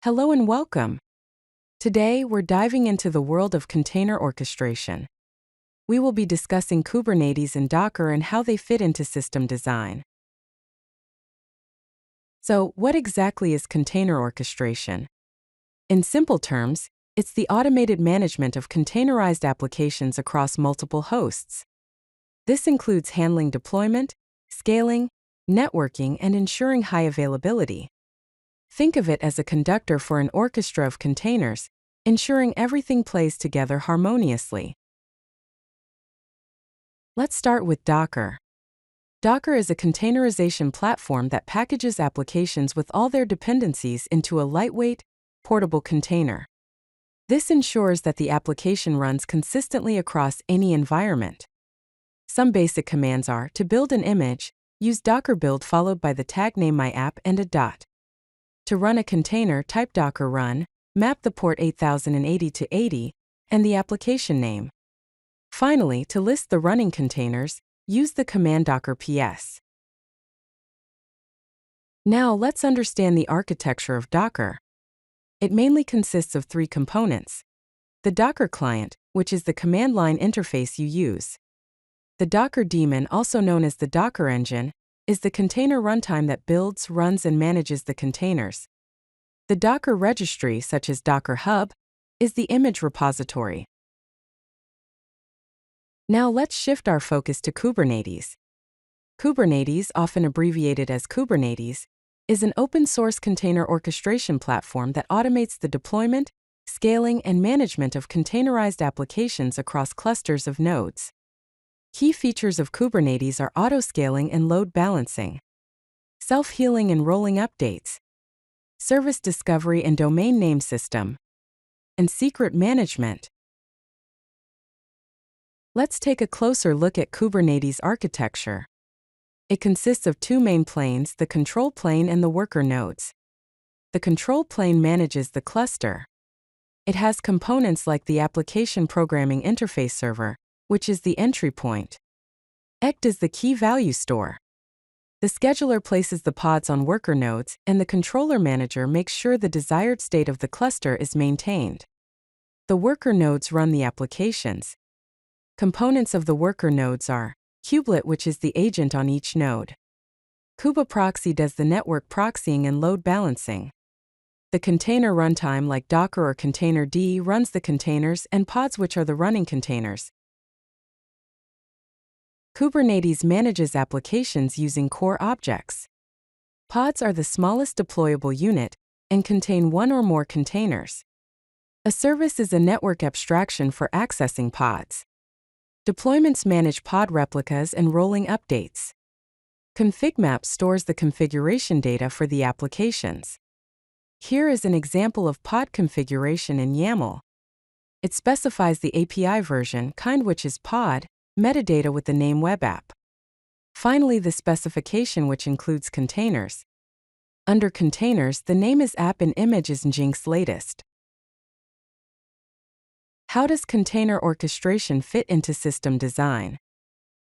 Hello and welcome. Today, we're diving into the world of container orchestration. We will be discussing Kubernetes and Docker and how they fit into system design. So, what exactly is container orchestration? In simple terms, it's the automated management of containerized applications across multiple hosts. This includes handling deployment, scaling, networking, and ensuring high availability. Think of it as a conductor for an orchestra of containers, ensuring everything plays together harmoniously. Let's start with Docker. Docker is a containerization platform that packages applications with all their dependencies into a lightweight, portable container. This ensures that the application runs consistently across any environment. Some basic commands are: to build an image, use Docker build followed by the tag name myapp and a dot. To run a container, type docker run, map the port 8080 to 80, and the application name. Finally, to list the running containers, use the command docker ps. Now let's understand the architecture of Docker. It mainly consists of three components. The Docker client, which is the command line interface you use. The Docker daemon, also known as the Docker engine, is the container runtime that builds, runs, and manages the containers. The Docker registry, such as Docker Hub, is the image repository. Now let's shift our focus to Kubernetes. Kubernetes, often abbreviated as Kubernetes, is an open-source container orchestration platform that automates the deployment, scaling, and management of containerized applications across clusters of nodes. Key features of Kubernetes are auto-scaling and load balancing, self-healing and rolling updates, service discovery and domain name system, and secret management. Let's take a closer look at Kubernetes architecture. It consists of two main planes, the control plane and the worker nodes. The control plane manages the cluster. It has components like the Application Programming Interface Server, which is the entry point. ECT is the key value store. The scheduler places the pods on worker nodes, and the controller manager makes sure the desired state of the cluster is maintained. The worker nodes run the applications. Components of the worker nodes are kubelet, which is the agent on each node. kubeproxy does the network proxying and load balancing. The container runtime like Docker or containerd runs the containers and pods, which are the running containers. Kubernetes manages applications using core objects. Pods are the smallest deployable unit and contain one or more containers. A service is a network abstraction for accessing pods. Deployments manage pod replicas and rolling updates. ConfigMaps stores the configuration data for the applications. Here is an example of pod configuration in YAML. It specifies the API version, kind, which is pod, metadata with the name web app. Finally, the specification, which includes containers. Under containers, the name is app and image is Nginx latest. How does container orchestration fit into system design?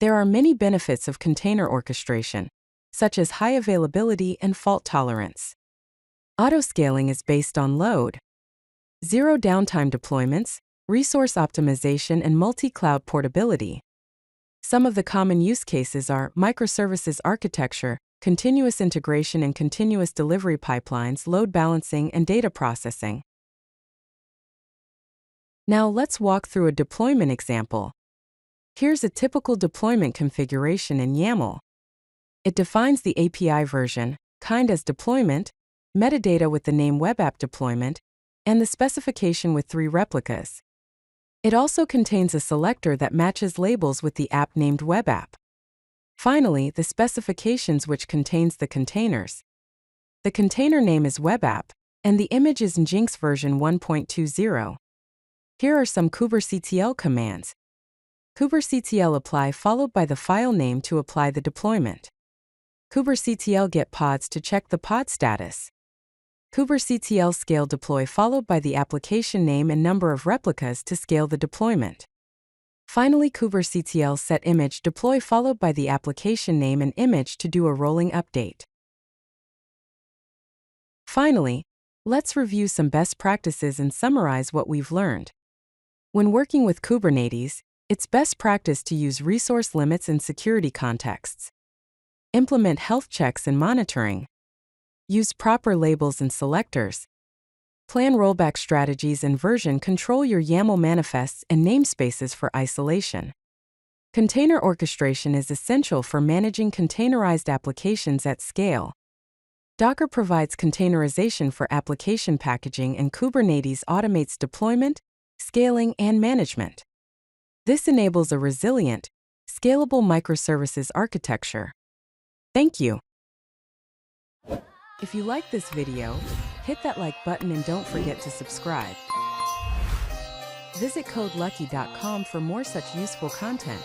There are many benefits of container orchestration, such as high availability and fault tolerance. Autoscaling is based on load. Zero downtime deployments, resource optimization, and multi-cloud portability. Some of the common use cases are microservices architecture, continuous integration and continuous delivery pipelines, load balancing, and data processing. Now let's walk through a deployment example. Here's a typical deployment configuration in YAML. It defines the API version, kind as deployment, metadata with the name web app deployment, and the specification with 3 replicas. It also contains a selector that matches labels with the app named web app. Finally, the specifications, which contains the containers. The container name is web app, and the image is Nginx version 1.20. Here are some kubectl commands. kubectl apply followed by the file name to apply the deployment. kubectl get pods to check the pod status. kubectl scale deploy followed by the application name and number of replicas to scale the deployment. Finally, kubectl set image deploy followed by the application name and image to do a rolling update. Finally, Let's review some best practices and summarize what we've learned. When working with Kubernetes, it's best practice to use resource limits in security contexts. Implement health checks and monitoring. Use proper labels and selectors. Plan rollback strategies and version control your YAML manifests and namespaces for isolation. Container orchestration is essential for managing containerized applications at scale. Docker provides containerization for application packaging, and Kubernetes automates deployment, scaling, and management. This enables a resilient, scalable microservices architecture. Thank you. If you like this video, hit that like button and don't forget to subscribe. Visit CodeLucky.com for more such useful content.